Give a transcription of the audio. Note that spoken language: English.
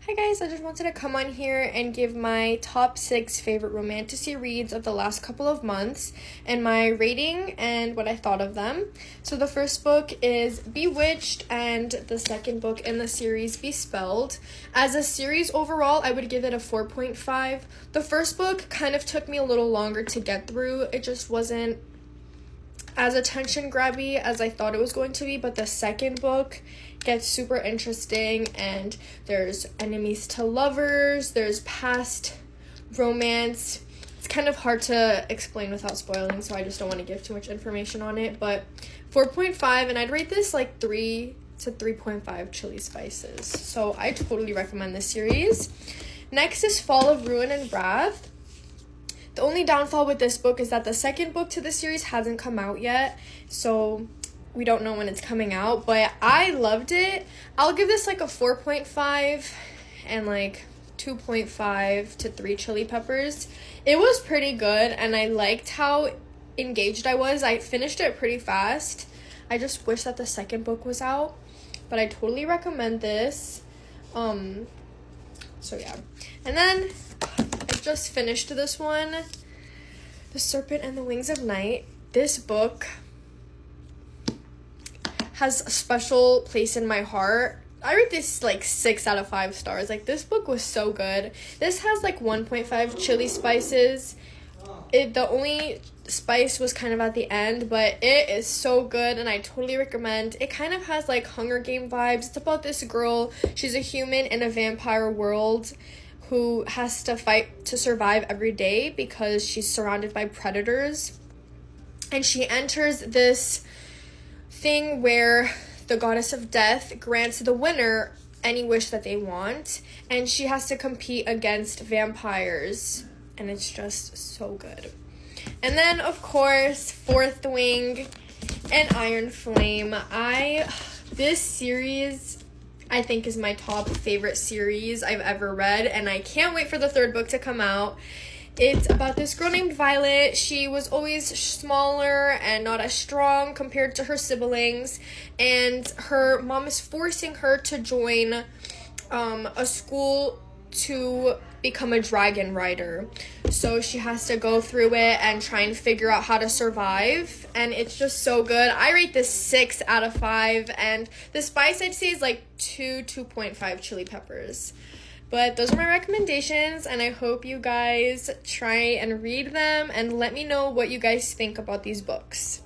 Hi guys, I just wanted to come on here and give my top 6 favorite romantasy reads of the last couple of months and my rating and what I thought of them. So the first book is Bewitched and the second book in the series Bespelled. As a series overall, I would give it a 4.5. The first book kind of took me a little longer to get through. It just wasn't as attention grabby as I thought it was going to be, but the second book gets super interesting and there's enemies to lovers, there's past romance. It's kind of hard to explain without spoiling, so I just don't want to give too much information on it, but 4.5, and I'd rate this like 3 to 3.5 chili spices. So I totally recommend this series. Next is Fall of Ruin and Wrath. The only downfall with this book is that the second book to the series hasn't come out yet, so we don't know when it's coming out, but I loved it. I'll give this like a 4.5 and like 2.5 to 3 chili peppers. It was pretty good, and I liked how engaged I was. I finished it pretty fast. I just wish that the second book was out, but I totally recommend this. So yeah. And then I just finished this one, The Serpent and the Wings of Night. This book has a special place in my heart. I rate this like 6 out of 5 stars. Like, this book was so good. This has like 1.5 chili spices. The only spice was kind of at the end, but it is so good and I totally recommend. It kind of has like Hunger Game vibes. It's about this girl. She's a human in a vampire world who has to fight to survive every day because she's surrounded by predators. And she enters this thing where the goddess of death grants the winner any wish that they want, and she has to compete against vampires, and it's just so good. And then, of course, Fourth Wing and Iron Flame. This series, I think, is my top favorite series I've ever read, and I can't wait for the third book to come out. It's about this girl named Violet. She was always smaller and not as strong compared to her siblings, and her mom is forcing her to join a school to become a dragon rider. So she has to go through it and try and figure out how to survive, and it's just so good. I rate this 6 out of 5, and the spice I'd say is like 2.5 chili peppers. But those are my recommendations, and I hope you guys try and read them and let me know what you guys think about these books.